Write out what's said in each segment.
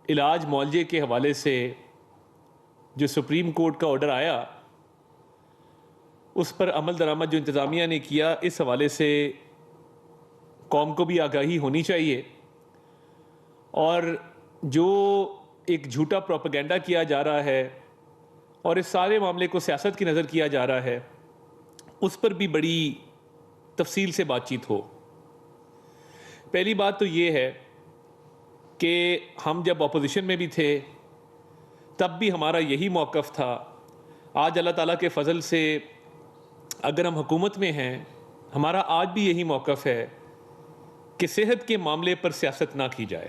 علاج معالجے کے حوالے سے جو سپریم کورٹ کا آرڈر آیا اس پر عمل درآمد جو انتظامیہ نے کیا، اس حوالے سے قوم کو بھی آگاہی ہونی چاہیے، اور جو ایک جھوٹا پروپیگنڈا کیا جا رہا ہے اور اس سارے معاملے کو سیاست کی نظر کیا جا رہا ہے، اس پر بھی بڑی تفصیل سے بات چیت ہو۔ پہلی بات تو یہ ہے کہ ہم جب اپوزیشن میں بھی تھے تب بھی ہمارا یہی موقف تھا۔ آج اللہ تعالیٰ کے فضل سے اگر ہم حکومت میں ہیں، ہمارا آج بھی یہی موقف ہے کہ صحت کے معاملے پر سیاست نہ کی جائے۔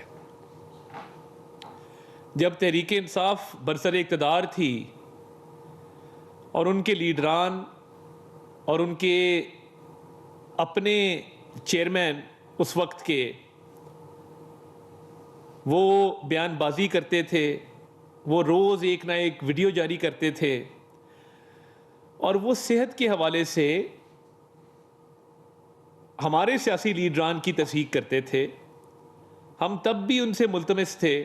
جب تحریک انصاف برسر اقتدار تھی اور ان کے لیڈران اور ان کے اپنے چیئرمین اس وقت کے وہ بیان بازی کرتے تھے، وہ روز ایک نہ ایک ویڈیو جاری کرتے تھے، اور وہ صحت کے حوالے سے ہمارے سیاسی لیڈران کی تصحیح کرتے تھے۔ ہم تب بھی ان سے ملتمس تھے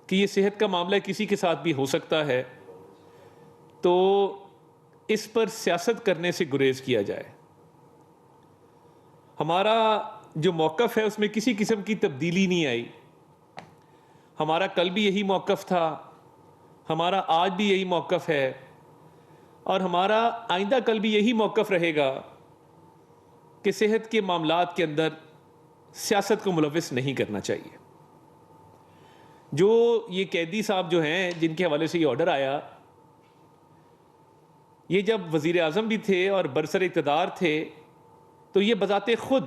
کہ یہ صحت کا معاملہ کسی کے ساتھ بھی ہو سکتا ہے، تو اس پر سیاست کرنے سے گریز کیا جائے۔ ہمارا جو موقف ہے اس میں کسی قسم کی تبدیلی نہیں آئی۔ ہمارا کل بھی یہی موقف تھا، ہمارا آج بھی یہی موقف ہے، اور ہمارا آئندہ کل بھی یہی موقف رہے گا کہ صحت کے معاملات کے اندر سیاست کو ملوث نہیں کرنا چاہیے۔ جو یہ قیدی صاحب جو ہیں جن کے حوالے سے یہ آرڈر آیا، یہ جب وزیر اعظم بھی تھے اور برسر اقتدار تھے تو یہ بذات خود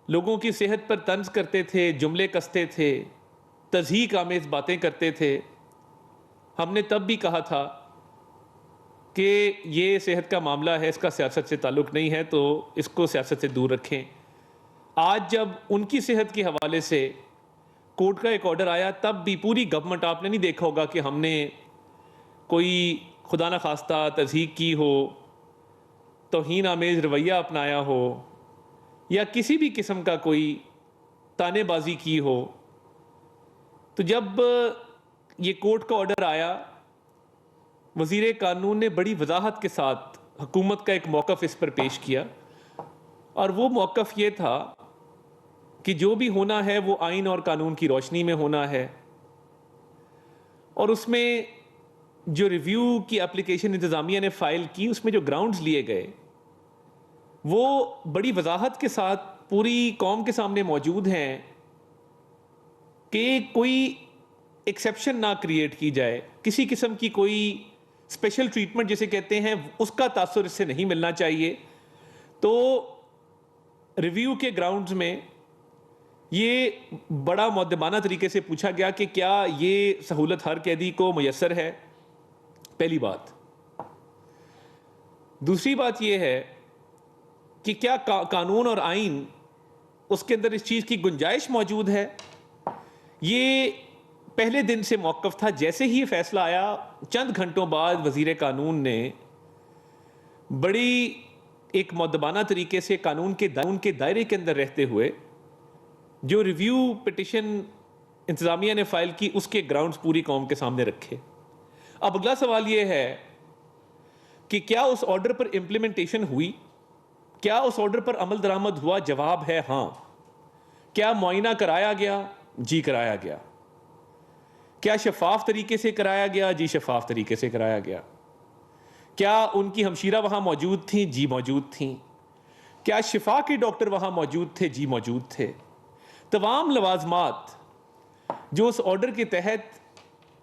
لوگوں کی صحت پر طنز کرتے تھے، جملے کستے تھے، تضحیک آمیز باتیں کرتے تھے۔ ہم نے تب بھی کہا تھا کہ یہ صحت کا معاملہ ہے، اس کا سیاست سے تعلق نہیں ہے، تو اس کو سیاست سے دور رکھیں۔ آج جب ان کی صحت کے حوالے سے کورٹ کا ایک آرڈر آیا، تب بھی پوری گورنمنٹ، آپ نے نہیں دیکھا ہوگا کہ ہم نے کوئی خدا نہ خواستہ تضحیک کی ہو، توہین آمیز رویہ اپنایا ہو، یا کسی بھی قسم کا کوئی تانے بازی کی ہو۔ تو جب یہ کورٹ کا آرڈر آیا، وزیر قانون نے بڑی وضاحت کے ساتھ حکومت کا ایک موقف اس پر پیش کیا، اور وہ موقف یہ تھا کہ جو بھی ہونا ہے وہ آئین اور قانون کی روشنی میں ہونا ہے، اور اس میں جو ریویو کی اپلیکیشن انتظامیہ نے فائل کی، اس میں جو گراؤنڈز لیے گئے وہ بڑی وضاحت کے ساتھ پوری قوم کے سامنے موجود ہیں کہ کوئی ایکسیپشن نہ کریٹ کی جائے، کسی قسم کی کوئی اسپیشل ٹریٹمنٹ جسے کہتے ہیں اس کا تاثر اس سے نہیں ملنا چاہیے۔ تو ریویو کے گراؤنڈز میں یہ بڑا مؤدبانہ طریقے سے پوچھا گیا کہ کیا یہ سہولت ہر قیدی کو میسر ہے، پہلی بات۔ دوسری بات یہ ہے کہ کیا قانون اور آئین اس کے اندر اس چیز کی گنجائش موجود ہے۔ یہ پہلے دن سے موقف تھا، جیسے ہی یہ فیصلہ آیا چند گھنٹوں بعد وزیر قانون نے بڑی ایک مؤدبانہ طریقے سے قانون کے دائرے کے اندر رہتے ہوئے جو ریویو پٹیشن انتظامیہ نے فائل کی، اس کے گراؤنڈز پوری قوم کے سامنے رکھے۔ اب اگلا سوال یہ ہے کہ کیا اس آرڈر پر امپلیمنٹیشن ہوئی، کیا اس آرڈر پر عمل درآمد ہوا؟ جواب ہے ہاں۔ کیا معائنہ کرایا گیا؟ جی کرایا گیا۔ کیا شفاف طریقے سے کرایا گیا؟ جی شفاف طریقے سے کرایا گیا۔ کیا ان کی ہمشیرہ وہاں موجود تھیں؟ جی موجود تھیں۔ کیا شفا کے ڈاکٹر وہاں موجود تھے؟ جی موجود تھے۔ تمام لوازمات جو اس آرڈر کے تحت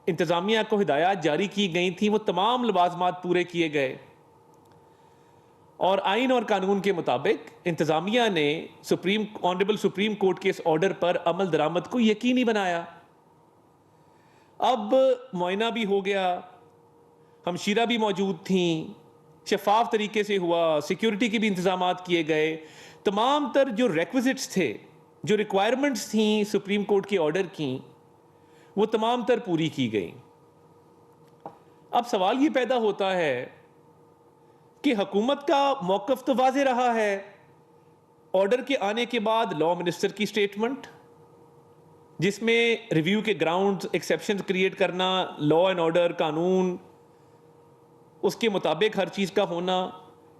انتظامیہ کو ہدایات جاری کی گئی تھیں، وہ تمام لوازمات پورے کیے گئے، اور آئین اور قانون کے مطابق انتظامیہ نے آنریبل سپریم کورٹ کے اس آرڈر پر عمل درآمد کو یقینی بنایا۔ اب معائنہ بھی ہو گیا، ہمشیرہ بھی موجود تھیں، شفاف طریقے سے ہوا، سیکیورٹی کے بھی انتظامات کیے گئے، تمام تر جو ریکویزٹس تھے، جو ریکوائرمنٹس تھیں سپریم کورٹ کے آرڈر کی، وہ تمام تر پوری کی گئیں۔ اب سوال یہ پیدا ہوتا ہے کہ حکومت کا موقف تو واضح رہا ہے، آرڈر کے آنے کے بعد لا منسٹر کی سٹیٹمنٹ، جس میں ریویو کے گراؤنڈز، ایکسیپشنز کریٹ کرنا، لا اینڈ آرڈر، قانون، اس کے مطابق ہر چیز کا ہونا،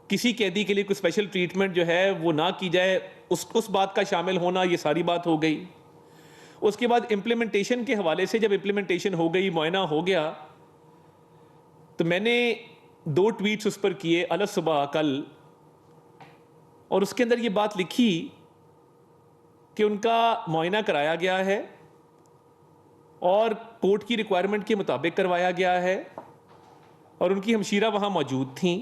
کسی قیدی کے لیے کوئی اسپیشل ٹریٹمنٹ جو ہے وہ نہ کی جائے، اس بات کا شامل ہونا، یہ ساری بات ہو گئی. اس کے بعد امپلیمنٹیشن کے حوالے سے جب امپلیمنٹیشن ہو گئی، معائنہ ہو گیا، تو میں نے 2 ٹویٹس اس پر کیے صبح کل، اور اس کے اندر یہ بات لکھی کہ ان کا معائنہ کرایا گیا ہے اور کورٹ کی ریکوائرمنٹ کے مطابق کروایا گیا ہے، اور ان کی ہمشیرہ وہاں موجود تھیں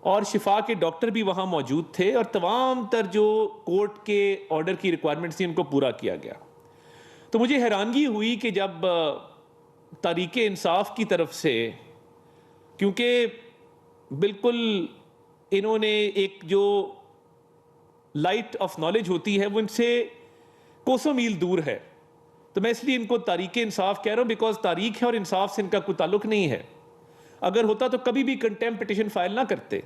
اور شفا کے ڈاکٹر بھی وہاں موجود تھے، اور تمام تر جو کورٹ کے آرڈر کی ریکوائرمنٹس تھیں ان کو پورا کیا گیا. تو مجھے حیرانگی ہوئی کہ جب تحریک انصاف کی طرف سے، کیونکہ بالکل انہوں نے ایک جو لائٹ آف نالج ہوتی ہے وہ ان سے کوسوں میل دور ہے، تو میں اس لیے ان کو تحریک انصاف کہہ رہا ہوں، بیکاز تحریک ہے اور انصاف سے ان کا کوئی تعلق نہیں ہے. اگر ہوتا تو کبھی بھی کنٹیمپٹ پٹیشن فائل نہ کرتے.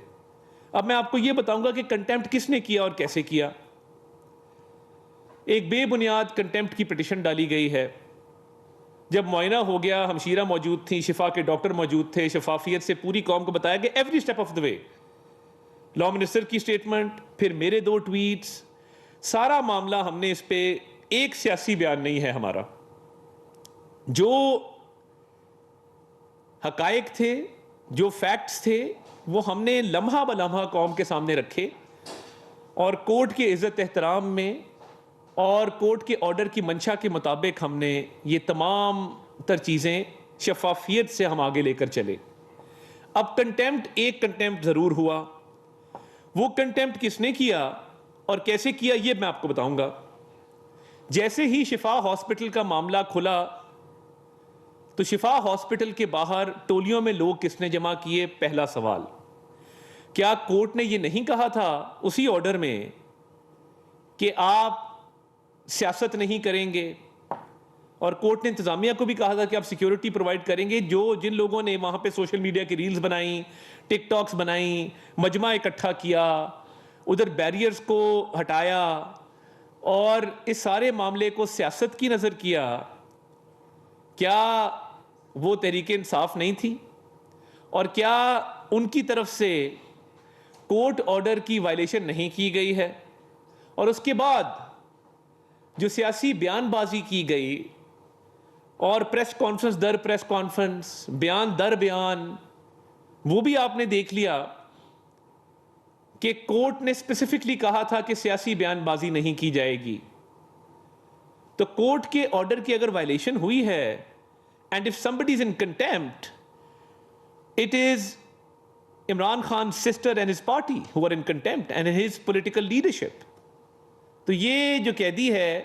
اب میں آپ کو یہ بتاؤں گا کہ کنٹیمپٹ کس نے کیا اور کیسے کیا. ایک بے بنیاد کنٹیمپٹ کی پٹیشن ڈالی گئی ہے. جب معائنہ ہو گیا، ہمشیرہ موجود تھیں، شفا کے ڈاکٹر موجود تھے، شفافیت سے پوری قوم کو بتایا کہ every step of the way, law minister کی سٹیٹمنٹ، پھر میرے 2 ٹویٹس، سارا معاملہ ہم نے اس پہ ایک سیاسی بیان نہیں ہے ہمارا. جو حقائق تھے، جو فیکٹس تھے، وہ ہم نے لمحہ بلمحہ قوم کے سامنے رکھے، اور کورٹ کے عزت احترام میں اور کورٹ کے آرڈر کی منشا کے مطابق ہم نے یہ تمام تر چیزیں شفافیت سے ہم آگے لے کر چلے. اب ایک کنٹیمپٹ ضرور ہوا. وہ کنٹیمپٹ کس نے کیا اور کیسے کیا یہ میں آپ کو بتاؤں گا. جیسے ہی شفا ہاسپٹل کا معاملہ کھلا تو شفا ہاسپٹل کے باہر ٹولیوں میں لوگ کس نے جمع کیے؟ پہلا سوال، کیا کورٹ نے یہ نہیں کہا تھا اسی آرڈر میں کہ آپ سیاست نہیں کریں گے؟ اور کورٹ نے انتظامیہ کو بھی کہا تھا کہ آپ سیکیورٹی پرووائڈ کریں گے. جن لوگوں نے وہاں پہ سوشل میڈیا کی ریلز بنائیں، ٹک ٹاکس بنائیں، مجمع اکٹھا کیا، ادھر بیریئرز کو ہٹایا اور اس سارے معاملے کو سیاست کی نظر کیا، کیا وہ تحریک انصاف نہیں تھی؟ اور کیا ان کی طرف سے کورٹ آرڈر کی وائلیشن نہیں کی گئی ہے؟ اور اس کے بعد جو سیاسی بیان بازی کی گئی اور پریس کانفرنس در پریس کانفرنس، بیان در بیان، وہ بھی آپ نے دیکھ لیا کہ کورٹ نے اسپیسیفکلی کہا تھا کہ سیاسی بیان بازی نہیں کی جائے گی. تو کورٹ کے آرڈر کی اگر وائلیشن ہوئی ہے، and if somebody is in contempt, it is Imran Khan's sister and his party who are in contempt and his political leadership. تو یہ جو قیدی ہے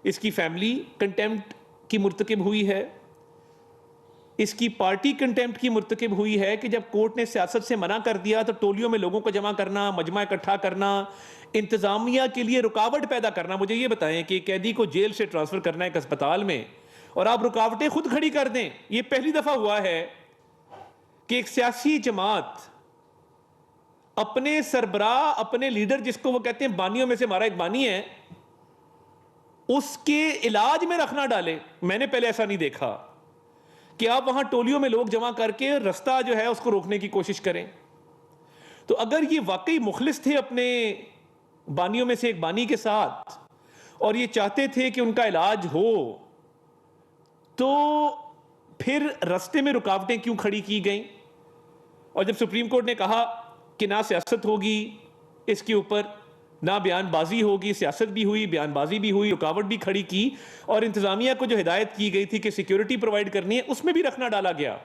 اس کی فیملی کنٹیمپٹ کی مرتکب ہوئی ہے، اس کی پارٹی کنٹیمپٹ کی مرتکب ہوئی ہے کہ جب کورٹ نے سیاست سے منع کر دیا تو ٹولیوں میں لوگوں کو جمع کرنا، مجمع اکٹھا کرنا، انتظامیہ کے لیے رکاوٹ پیدا کرنا. مجھے یہ بتائیں کہ قیدی کو جیل سے ٹرانسفر کرنا ہے ایک اسپتال میں، اور آپ رکاوٹیں خود کھڑی کر دیں. یہ پہلی دفعہ ہوا ہے کہ ایک سیاسی جماعت اپنے سربراہ، اپنے لیڈر، جس کو وہ کہتے ہیں بانیوں میں سے ہمارا ایک بانی ہے، اس کے علاج میں رکھنا ڈالے. میں نے پہلے ایسا نہیں دیکھا کہ آپ وہاں ٹولیوں میں لوگ جمع کر کے رستہ جو ہے اس کو روکنے کی کوشش کریں. تو اگر یہ واقعی مخلص تھے اپنے بانیوں میں سے ایک بانی کے ساتھ اور یہ چاہتے تھے کہ ان کا علاج ہو، تو پھر رستے میں رکاوٹیں کیوں کھڑی کی گئیں؟ اور جب سپریم کورٹ نے کہا کہ نہ سیاست ہوگی اس کے اوپر، نہ بیان بازی ہوگی، سیاست بھی ہوئی، بیان بازی بھی ہوئی، رکاوٹ بھی کھڑی کی، اور انتظامیہ کو جو ہدایت کی گئی تھی کہ سیکیورٹی پرووائڈ کرنی ہے اس میں بھی رکھنا ڈالا گیا.